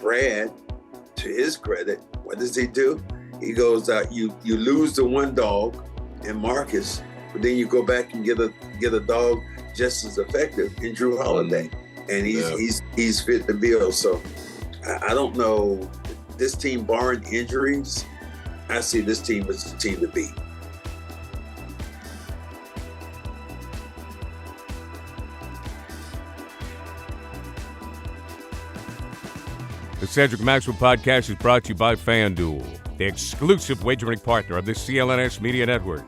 Brad, to his credit, what does he do? He goes out, you lose the one dog in Marcus, but then you go back and get a dog just as effective in Drew Holiday. And he's fit the bill. So I don't know. This team, barring injuries, I see this team as the team to beat. The Cedric Maxwell podcast is brought to you by FanDuel, the exclusive wagering partner of the CLNS Media Network.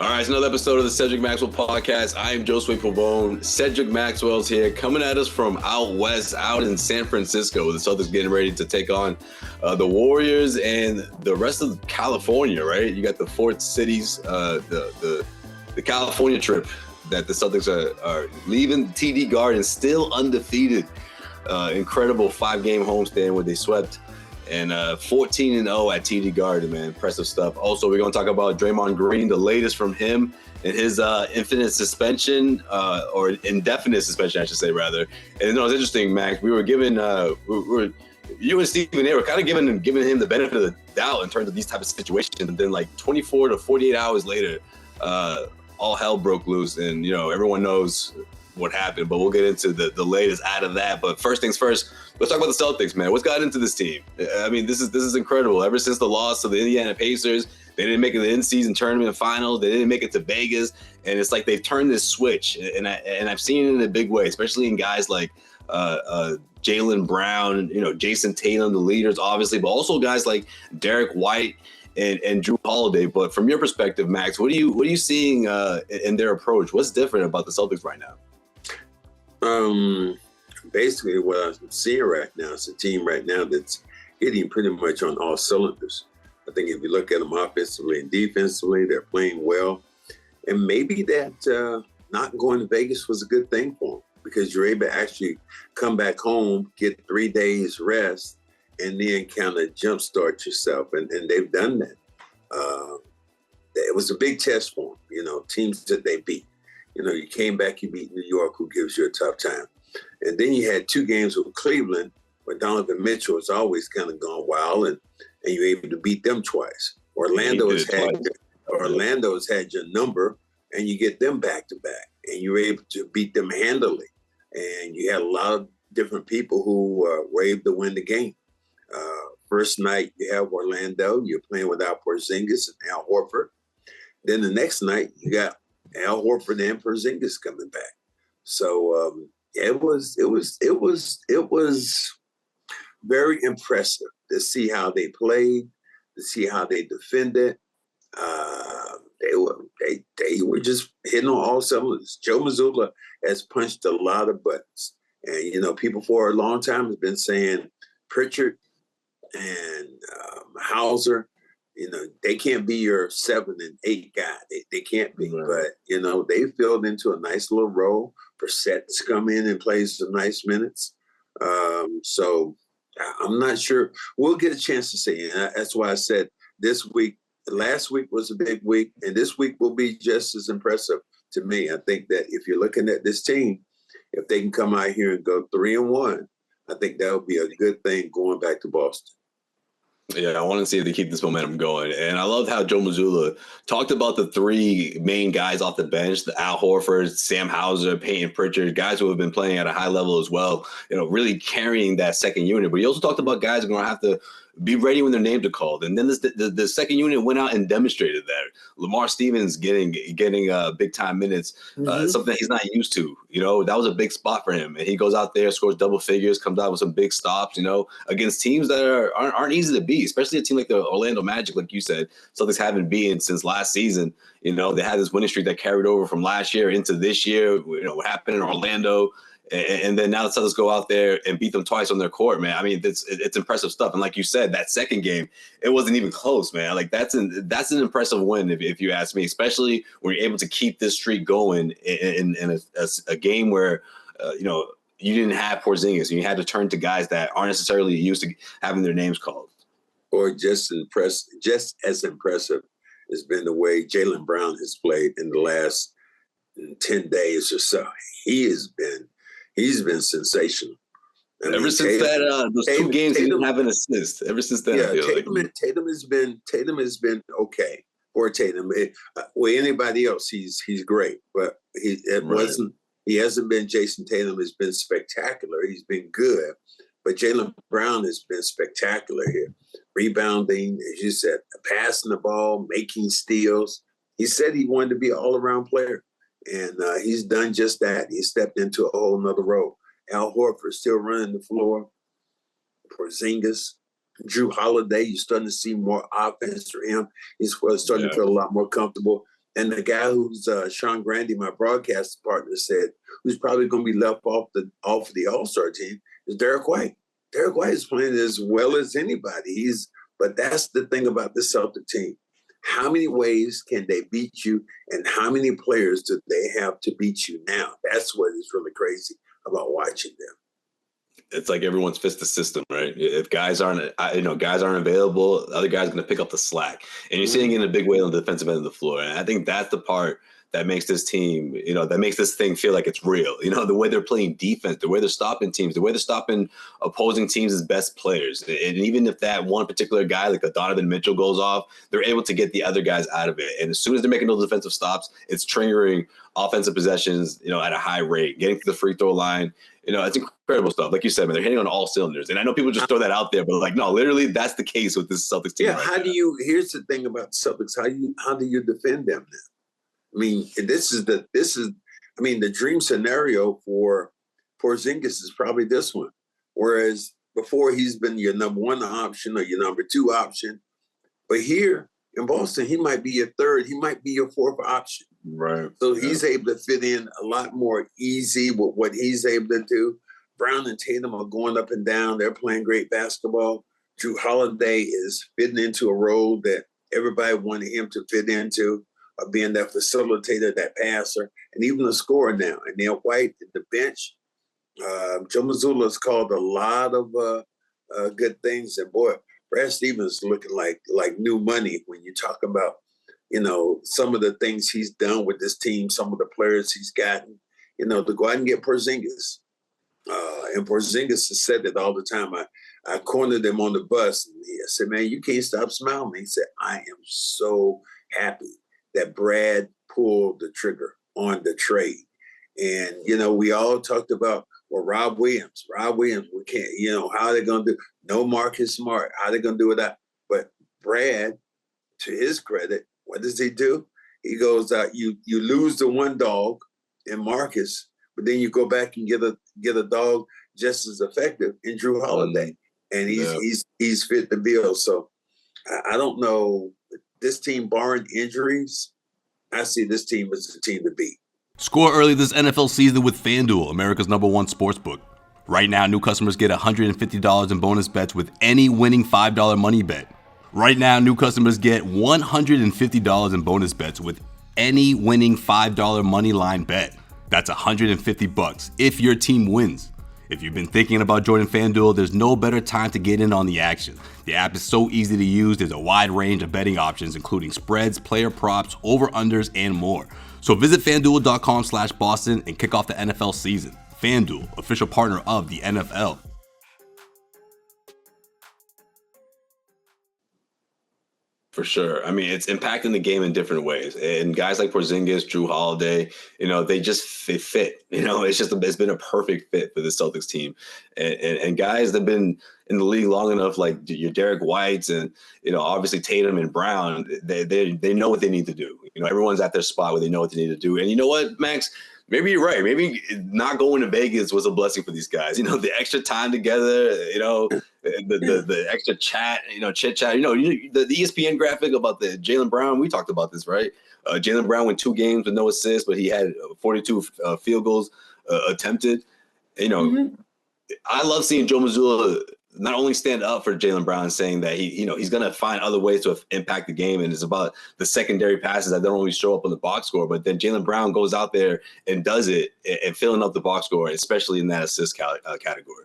All right, it's another episode of the Cedric Maxwell podcast. I am Josue Pavone. Cedric Maxwell's here, coming at us from out west, out in San Francisco. The Celtics getting ready to take on the Warriors and the rest of California, right? You got the Fort Cities, the California trip that the Celtics are leaving TD Garden still undefeated. Incredible 5-game homestand where they swept. And 14-0 at TD Garden, man. Impressive stuff. Also, we're going to talk about Draymond Green, the latest from him and his infinite suspension, or indefinite suspension, I should say, rather. And it's interesting, Max. We were given, you and Stephen A were kind of giving him the benefit of the doubt in terms of these type of situations. And then, like 24 to 48 hours later, all hell broke loose, and everyone knows what happened. But we'll get into the latest out of that. But first things first. Let's talk about the Celtics, man. What's got into this team? I mean, this is incredible. Ever since the loss to the Indiana Pacers, they didn't make it to the in-season tournament finals. They didn't make it to Vegas, and it's like they've turned this switch. And I've seen it in a big way, especially in guys like Jaylen Brown, Jason Tatum, the leaders, obviously, but also guys like Derek White and Drew Holiday. But from your perspective, Max, what are you seeing in their approach? What's different about the Celtics right now? Basically, what I'm seeing right now is a team right now that's hitting pretty much on all cylinders. I think if you look at them offensively and defensively, they're playing well. And maybe that not going to Vegas was a good thing for them, because you're able to actually come back home, get 3 days rest, and then kind of jumpstart yourself. And they've done that. It was a big test for them, teams that they beat. You came back, you beat New York, who gives you a tough time. And then you had 2 games with Cleveland, where Donovan Mitchell has always kind of gone wild, and you're able to beat them twice. Orlando has had your number, and you get them back to back, and you're able to beat them handily. And you had a lot of different people who were able to win the game. First night you have Orlando, you're playing without Porzingis and Al Horford. Then the next night you got Al Horford and Porzingis coming back. So it was very impressive to see how they played, to see how they defended. They were just hitting on all cylinders. Joe Mazzulla has punched a lot of buttons, and people for a long time have been saying Pritchard and Hauser, they can't be your 7 and 8 guy. They can't be, but they filled into a nice little role. Brissett's come in and plays some nice minutes. So I'm not sure. We'll get a chance to see. And that's why I said last week was a big week, and this week will be just as impressive to me. I think that if you're looking at this team, if they can come out here and go 3-1, I think that would be a good thing going back to Boston. Yeah, I want to see if they keep this momentum going. And I loved how Joe Mazzulla talked about the 3 main guys off the bench, the Al Horford, Sam Hauser, Peyton Pritchard, guys who have been playing at a high level as well, really carrying that second unit. But he also talked about guys who are going to have to be ready when their names are called. And then the second unit went out and demonstrated that. Lamar Stevens getting big time minutes, something he's not used to. That was a big spot for him. And he goes out there, scores double figures, comes out with some big stops, against teams that aren't easy to beat, especially a team like the Orlando Magic, like you said. Celtics haven't beaten since last season. They had this winning streak that carried over from last year into this year. What happened in Orlando. And then now the Celtics go out there and beat them twice on their court, man. I mean, it's impressive stuff. And like you said, that second game, it wasn't even close, man. Like that's an impressive win, if you ask me, especially when you're able to keep this streak going in a game where, you didn't have Porzingis and you had to turn to guys that aren't necessarily used to having their names called. Or just as impressive has been the way Jaylen Brown has played in the last 10 days or so. He's been sensational. Ever since those two games, he didn't have an assist. Ever since then, I feel Tatum has been okay for Tatum. Well, anybody else, he's great, but he hasn't been Jason Tatum has been spectacular. He's been good, but Jaylen Brown has been spectacular here, rebounding, as you said, passing the ball, making steals. He said he wanted to be an all-around player, and he's done just that. He stepped into a whole nother role. Al Horford still running the floor. Porzingis, Drew Holiday, you're starting to see more offense for him. He's starting to feel a lot more comfortable. And the guy who's Sean Grandy, my broadcast partner, said, who's probably going to be left off the All-Star team, is Derek White. Derek White is playing as well as anybody. But that's the thing about the Celtic team. How many ways can they beat you, and how many players do they have to beat you now? That's what is really crazy about watching them. It's like everyone's fits the system, right? If guys aren't available, the other guy's going to pick up the slack. And you're seeing it in a big way on the defensive end of the floor. And I think that's the part that makes this team, that makes this thing feel like it's real. The way they're playing defense, the way they're stopping teams, the way they're stopping opposing teams' best players. And even if that one particular guy, like a Donovan Mitchell, goes off, they're able to get the other guys out of it. And as soon as they're making those defensive stops, it's triggering offensive possessions, at a high rate, getting to the free throw line. It's incredible stuff. Like you said, man, they're hitting on all cylinders. And I know people just throw that out there, but no, literally that's the case with this Celtics team. Yeah, here's the thing about the Celtics. How do you defend them now? I mean, the dream scenario for Porzingis is probably this one. Whereas before he's been your number one option or your number two option. But here in Boston, he might be your third, he might be your fourth option. Right. So he's able to fit in a lot more easy with what he's able to do. Brown and Tatum are going up and down. They're playing great basketball. Drew Holiday is fitting into a role that everybody wanted him to fit into, being that facilitator, that passer, and even a scorer now. And Neil White at the bench. Joe Mazzulla has called a lot of good things. And boy, Brad Stevens is looking like new money when you talk about, some of the things he's done with this team, some of the players he's gotten, to go out and get Porzingis. And Porzingis has said it all the time. I cornered him on the bus and I said, man, you can't stop smiling. He said, I am so happy that Brad pulled the trigger on the trade. And, we all talked about, Rob Williams, we can't, how are they going to do? No Marcus Smart. How are they going to do with that? But Brad, to his credit, what does he do? He goes out, you lose the one dog in Marcus, but then you go back and get a dog just as effective in Drew Holiday. And he's fit the bill. So I don't know. This team, barring injuries, I see this team as a team to beat. Score early this NFL season with FanDuel, America's #1 sportsbook. Right now, new customers get $150 in bonus bets with any winning $5 money bet. Right now, new customers get $150 in bonus bets with any winning $5 money line bet. That's $150 if your team wins. If you've been thinking about joining FanDuel, there's no better time to get in on the action. The app is so easy to use. There's a wide range of betting options, including spreads, player props, over-unders, and more. So visit FanDuel.com/Boston and kick off the NFL season. FanDuel, official partner of the NFL. For sure. I mean, it's impacting the game in different ways. And guys like Porzingis, Drew Holiday, they fit. It's been a perfect fit for the Celtics team. And guys that have been in the league long enough, like your Derek Whites and, obviously Tatum and Brown, they know what they need to do. Everyone's at their spot where they know what they need to do. And you know what, Max? Maybe you're right. Maybe not going to Vegas was a blessing for these guys. The extra time together, the extra chat, chit chat. The ESPN graphic about the Jaylen Brown. We talked about this, right? Jaylen Brown went 2 games with no assists, but he had 42 field goals attempted. I love seeing Joe Mazzulla not only stand up for Jaylen Brown, saying that he's going to find other ways to impact the game, and it's about the secondary passes that don't always show up on the box score. But then Jaylen Brown goes out there and does it and filling up the box score, especially in that assist category.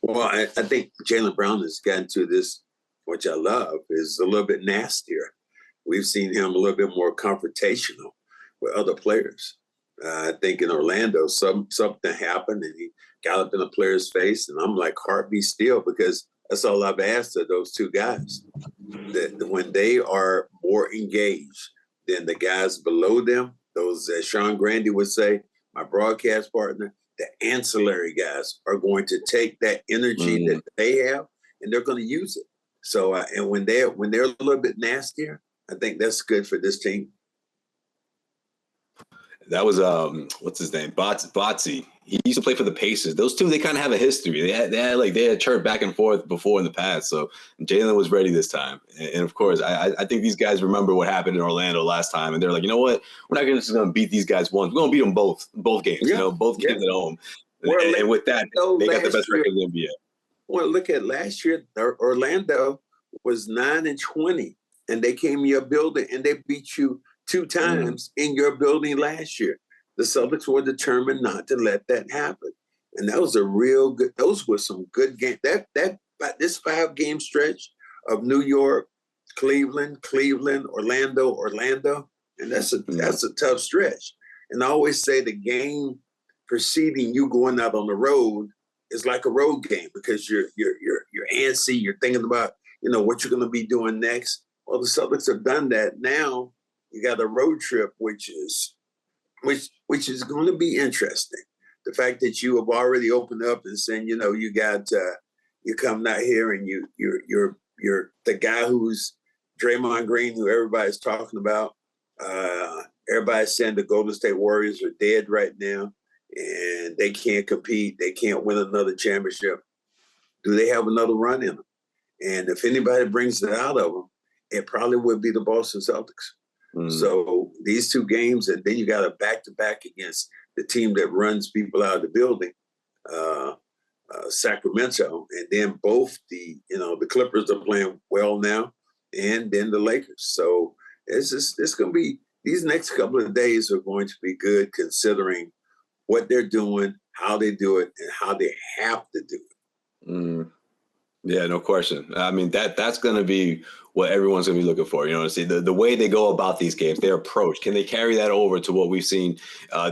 Well, I think Jaylen Brown has gotten to this, which I love, is a little bit nastier. We've seen him a little bit more confrontational with other players. I think in Orlando, something happened and he got up in a player's face, and I'm like, heart be still, because that's all I've asked of those two guys. That when they are more engaged than the guys below them, those, as Sean Grandy would say, my broadcast partner, the ancillary guys are going to take that energy that they have and they're going to use it. So, and when they're a little bit nastier, I think that's good for this team. That was what's his name? Botsy. He used to play for the Pacers. Those two, they kind of have a history. They had chirped back and forth before in the past. So Jaylen was ready this time. And of course, I think these guys remember what happened in Orlando last time, and they're like, you know what? We're not just going to beat these guys once. We're going to beat them both games. Yeah. Both games at home. And with that, they got the best record in the NBA. Well, look at last year. Orlando was 9-20, and they came to your building and they beat you 2 times in your building last year. The Celtics were determined not to let that happen. And that was a real good, those were some good games. This 5-game stretch of New York, Cleveland, Orlando, and that's a tough stretch. And I always say the game preceding you going out on the road is like a road game, because you're antsy, you're thinking about, what you're going to be doing next. Well, the Celtics have done that. Now you got a road trip, which is going to be interesting. The fact that you have already opened up and saying, you got you come out here and you're the guy who's Draymond Green, who everybody's talking about. Everybody's saying the Golden State Warriors are dead right now and they can't compete. They can't win another championship. Do they have another run in them? And if anybody brings it out of them, it probably would be the Boston Celtics. So these 2 games, and then you got a back-to-back against the team that runs people out of the building, Sacramento, and then both the Clippers are playing well now, and then the Lakers. So it's going to be, these next couple of days are going to be good, considering what they're doing, how they do it, and how they have to do it. Yeah, no question. I mean, that's going to be what everyone's going to be looking for. See the way they go about these games, their approach. Can they carry that over to what we've seen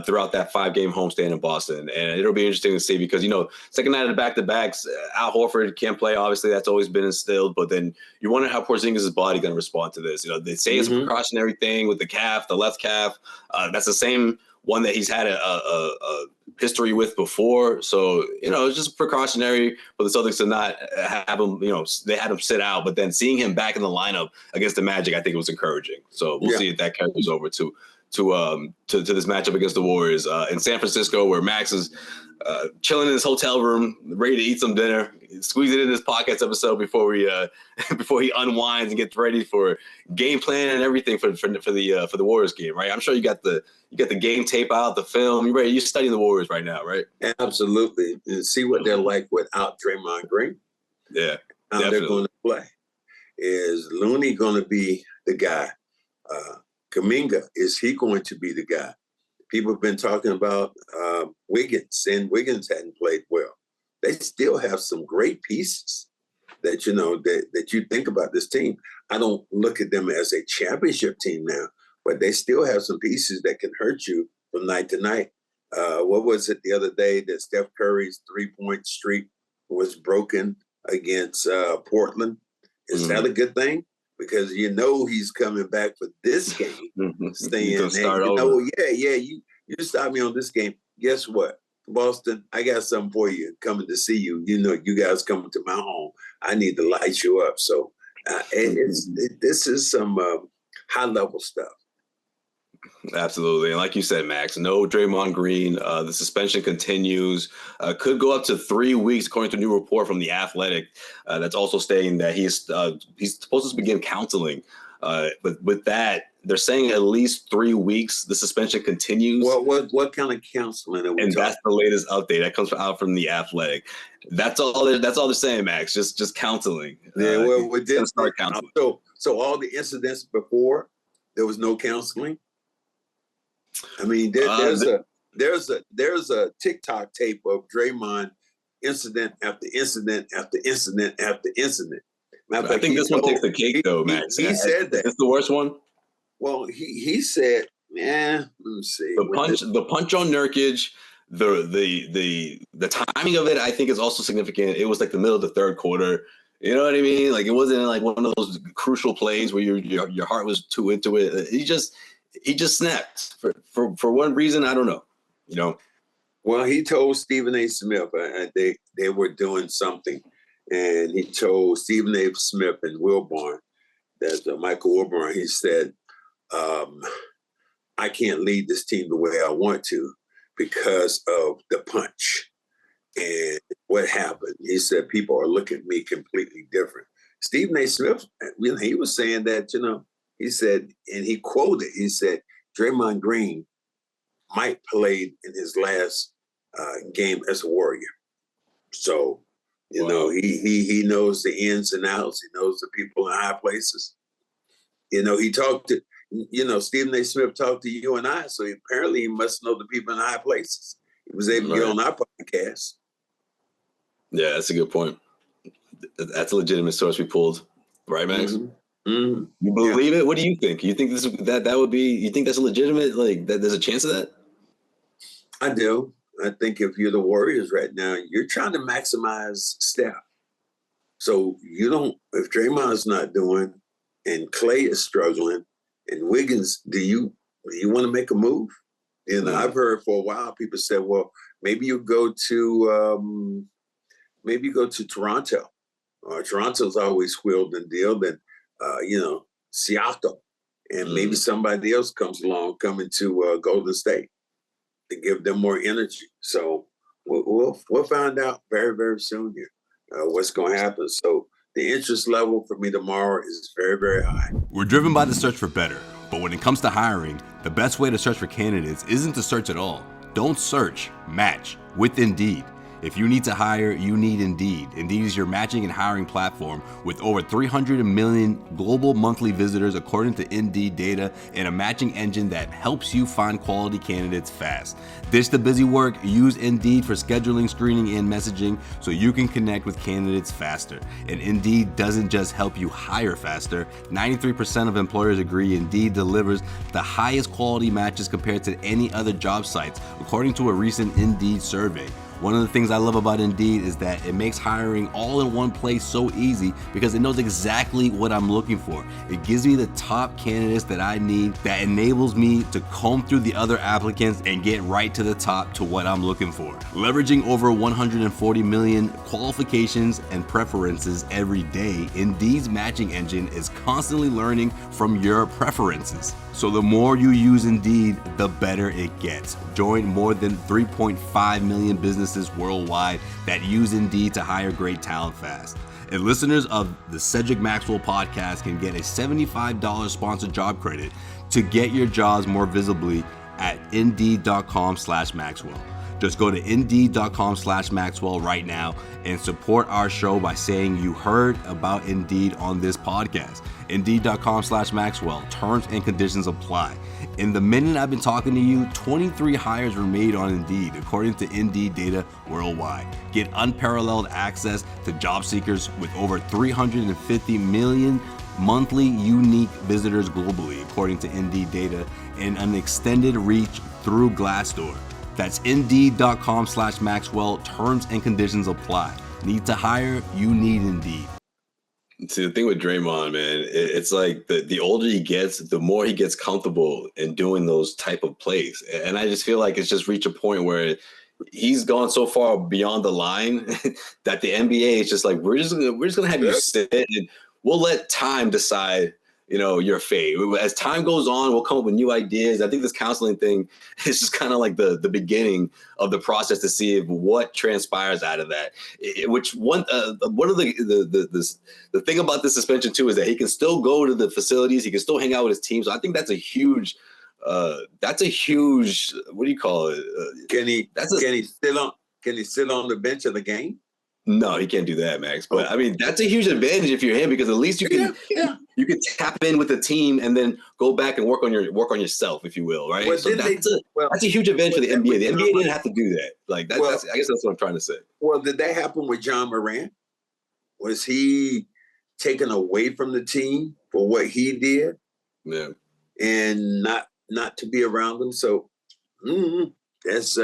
throughout that 5-game homestand in Boston? And it'll be interesting to see, because, second night of the back-to-backs, Al Horford can't play. Obviously, that's always been instilled. But then you wonder how Porzingis' body going to respond to this. They say it's a precautionary thing with the calf, the left calf. That's the same one that he's had a history with before. So, it's just precautionary for the Celtics to not have him, they had him sit out, but then seeing him back in the lineup against the Magic, I think it was encouraging. So we'll see if that carries over to this matchup against the Warriors in San Francisco, where Max is chilling in his hotel room, ready to eat some dinner, squeeze it in this podcast episode before he unwinds and gets ready for game plan and everything for the Warriors game, right? I'm sure you got the game tape out, the film. You're ready. You're studying the Warriors right now, right? Absolutely, and see what they're like without Draymond Green. Yeah, how definitely. They're going to play. Is Looney going to be the guy? Kuminga, is he going to be the guy? People have been talking about Wiggins, and Wiggins hadn't played well. They still have some great pieces that that you think about this team. I don't look at them as a championship team now, but they still have some pieces that can hurt you from night to night. What was it the other day that Steph Curry's 3-point streak was broken against Portland? Is that a good thing? Because he's coming back for this game. Staying start over. You stop me on this game. Guess what? Boston, I got something for you. Coming to see you. You guys coming to my home. I need to light you up. So this is some high level stuff. Absolutely. And like you said, Max, no Draymond Green. The suspension continues. Could go up to 3 weeks, according to a new report from The Athletic. That's also stating that he's supposed to begin counseling. But with that, they're saying at least 3 weeks. The suspension continues. What kind of counseling are we talking? That's the latest update that comes out from The Athletic. That's all they're saying, Max. Just counseling. Yeah, we did start counseling. So all the incidents before, there was no counseling. I mean, there's a TikTok tape of Draymond incident after incident after incident after incident. I think this one takes the cake, though, Max. He said that. It's the worst one. Well, he said Let me see. The punch on Nurkic, the timing of it, I think, is also significant. It was like the middle of the third quarter. You know what I mean? Like, it wasn't like one of those crucial plays where your heart was too into it. He just snapped for one reason. I don't know. You know. Well, he told Stephen A. Smith they were doing something, and he told Stephen A. Smith and Wilborn, that Michael Wilborn, he said, I can't lead this team the way I want to because of the punch. And what happened? He said, people are looking at me completely different. Stephen A. Smith, he was saying that, he said, and he quoted, he said, Draymond Green might play in his last game as a Warrior. So, he knows the ins and outs. He knows the people in high places. He talked to, Stephen A. Smith talked to you and I, so apparently he must know the people in high places. He was able to get on our podcast. Yeah, that's a good point. That's a legitimate source we pulled, right, Max? Mm-hmm. Mm-hmm. You believe it? What do you think? You think that would be? You think that's a legitimate? Like, that there's a chance of that? I do. I think if you're the Warriors right now, you're trying to maximize Steph. So if Draymond's not doing, and Clay is struggling, and Wiggins, do you want to make a move? I've heard for a while people said, well, maybe you go to Toronto. Toronto's always wheeled and dealed, and Siakam, and maybe somebody else comes along coming to Golden State to give them more energy. So we'll find out very, very soon here what's going to happen. So the interest level for me tomorrow is very, very high. We're driven by the search for better, but when it comes to hiring, the best way to search for candidates isn't to search at all. Don't search, match with Indeed. If you need to hire, you need Indeed. Indeed is your matching and hiring platform with over 300 million global monthly visitors according to Indeed data, and a matching engine that helps you find quality candidates fast. Ditch the busy work, use Indeed for scheduling, screening, and messaging so you can connect with candidates faster. And Indeed doesn't just help you hire faster. 93% of employers agree Indeed delivers the highest quality matches compared to any other job sites, according to a recent Indeed survey. One of the things I love about Indeed is that it makes hiring all in one place so easy because it knows exactly what I'm looking for. It gives me the top candidates that I need, that enables me to comb through the other applicants and get right to the top to what I'm looking for. Leveraging over 140 million qualifications and preferences every day, Indeed's matching engine is constantly learning from your preferences. So the more you use Indeed, the better it gets. Join more than 3.5 million businesses worldwide that use Indeed to hire great talent fast. And listeners of the Cedric Maxwell podcast can get a $75 sponsored job credit to get your jobs more visibly at Indeed.com/Maxwell. Just go to Indeed.com/Maxwell right now and support our show by saying you heard about Indeed on this podcast. Indeed.com/Maxwell. Terms and conditions apply. In the minute I've been talking to you, 23 hires were made on Indeed, according to Indeed data worldwide. Get unparalleled access to job seekers with over 350 million monthly unique visitors globally, according to Indeed data, and an extended reach through Glassdoor. That's Indeed.com/Maxwell. Terms and conditions apply. Need to hire? You need Indeed. See, the thing with Draymond, man, it's like the older he gets, the more he gets comfortable in doing those type of plays. And I just feel like it's just reached a point where he's gone so far beyond the line that the NBA is just like, we're just gonna have you sit and we'll let time decide, your fate. As time goes on, we'll come up with new ideas. I think this counseling thing is just kind of like the beginning of the process to see what transpires out of that. One of the thing about this suspension too is that he can still go to the facilities. He can still hang out with his team. So I think that's a huge. What do you call it? Can he sit on the bench of the game? No, he can't do that, Max. But I mean, that's a huge advantage if you're him, because at least you can you can tap in with the team and then go back and work on yourself, if you will, right? Well, so that's a huge advantage for the NBA. The NBA didn't have to do that. Like I guess that's what I'm trying to say. Well, did that happen with John Moran? Was he taken away from the team for what he did? Yeah. And not not to be around him. So that's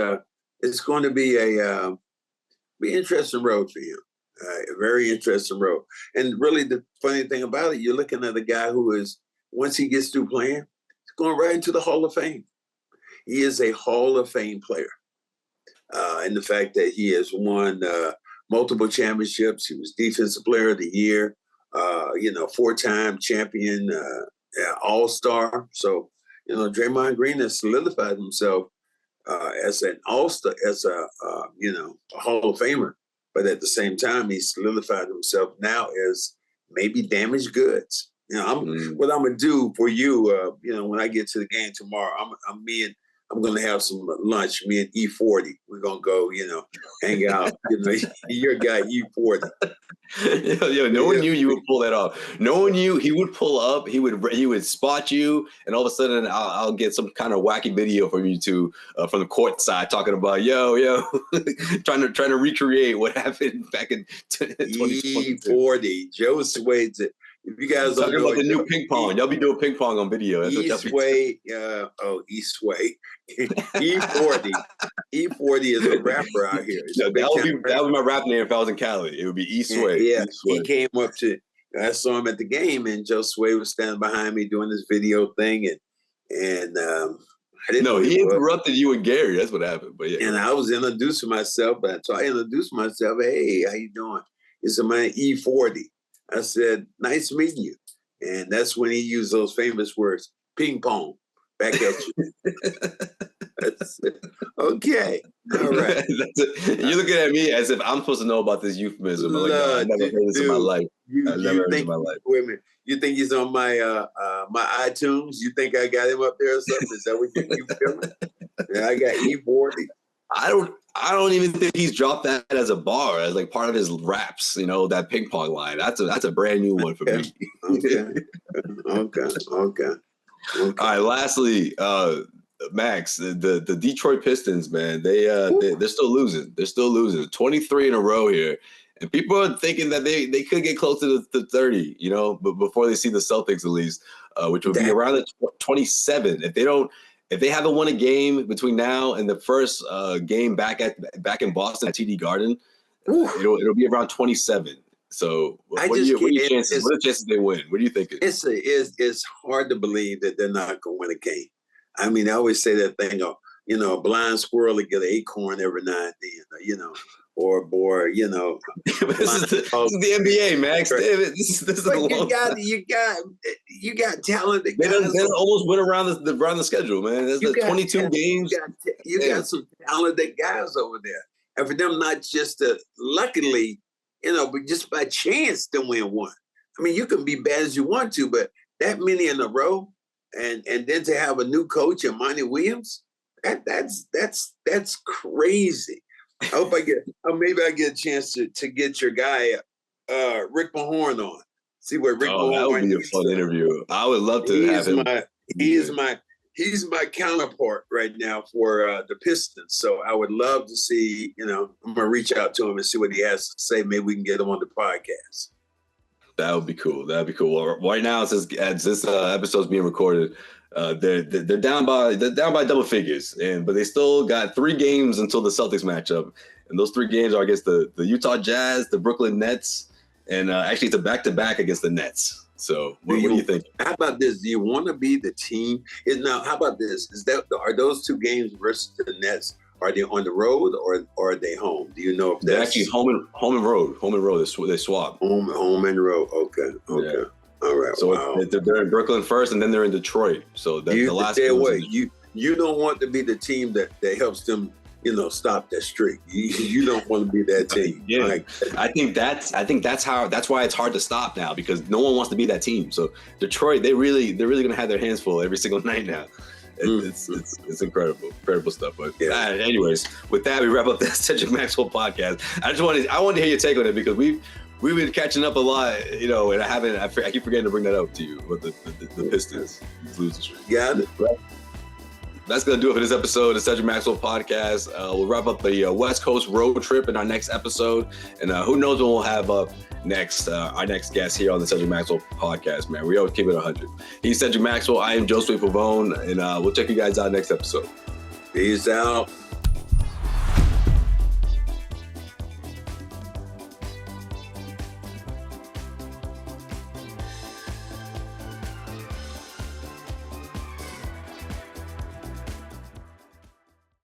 it's going to be a be interesting road for him. A very interesting road. And really, the funny thing about it, you're looking at a guy who is, once he gets through playing, he's going right into the Hall of Fame. He is a Hall of Fame player. And the fact that he has won multiple championships, he was Defensive Player of the Year, 4-time champion, All-Star. So, Draymond Green has solidified himself as an All-Star, as a Hall of Famer. But at the same time, he solidified himself now as maybe damaged goods. What I'm gonna do for you, when I get to the game tomorrow, I'm gonna have some lunch. Me and E40, we're gonna go, hang out. Your guy E40. No one knew you would pull that off. No one knew he would pull up. He would spot you, and all of a sudden, I'll get some kind of wacky video from you two from the court side talking about trying to recreate what happened back in 2020. E40, Joe Swade's it. If you guys talking about the new ping pong, y'all be doing ping pong on video. E-Sway, E-Sway, E40. E40 is a rapper out here. That would be my rap name if I was in Cali. It would be E-Sway. Yeah, he came up to. I saw him at the game, and Joe Sway was standing behind me doing this video thing, and I didn't know he interrupted you and Gary. That's what happened. But yeah, and I was introducing myself, so I introduced myself. Hey, how you doing? It's a man E40. I said, nice meeting you. And that's when he used those famous words, ping pong, back at you. Okay. All right. You're looking at me as if I'm supposed to know about this euphemism. I've never heard this in my life. I've never heard this in my life. Wait a minute. You think he's on my my iTunes? You think I got him up there or something? Is that what you feeling? Yeah, I got E40. I don't even think he's dropped that as a bar, as like part of his raps, that ping pong line. That's a brand new one for me. Okay. All right, lastly, Max, the Detroit Pistons, man, they're still losing. They're still losing. 23 in a row here. And people are thinking that they could get close to the 30, but before they see the Celtics at least, which would be around the 27. If they haven't won a game between now and the first game back in Boston at TD Garden, it'll be around 27. So what are the chances they win? What do you think? It's hard to believe that they're not going to win a game. I mean, I always say that thing of, a blind squirrel to get an acorn every now and then, or this is the NBA, Max. This is you got talented guys. They almost went around the schedule, man. There's 22 games. You got some talented guys over there, and for them not just to luckily, but just by chance to win one. I mean, you can be bad as you want to, but that many in a row, and then to have a new coach in Monty Williams, that's crazy. I hope maybe I get a chance to get your guy, Rick Mahorn on. See what Rick Mahorn. That would be a fun interview. I would love to have him. He's my counterpart right now for the Pistons. So I would love to see, I'm going to reach out to him and see what he has to say. Maybe we can get him on the podcast. That would be cool. Well, right now, as this episode's being recorded, they're down by double figures, but they still got 3 games until the Celtics matchup, and those 3 games are against the Utah Jazz, the Brooklyn Nets, and actually it's a back-to-back against the Nets. So what do you think? How about this? Do you want to be the team? How about this? Are those 2 games versus the Nets? Are they on the road or are they home? Do you know if they're actually home and road? Home and road. They swap. Home and road. Okay. Yeah. All right. So they're in Brooklyn first, and then they're in Detroit. So the last. Stay away. You don't want to be the team that helps them, stop that streak. You don't want to be that team. Yeah. I think that's why it's hard to stop now, because no one wants to be that team. So Detroit, they're really gonna have their hands full every single night now. It's incredible stuff. But anyways, with that, we wrap up the Cedric Maxwell podcast. I wanted to hear your take on it, because we've been catching up a lot, and I keep forgetting to bring that up to you with the Pistons losing streak. Got it. that's going to do it for this episode of the Cedric Maxwell podcast. We'll wrap up the West Coast road trip in our next episode. And who knows what we'll have up next, our next guest here on the Cedric Maxwell podcast, man. We always keep it 100. He's Cedric Maxwell. I am Josue Pavone, and we'll check you guys out next episode. Peace out.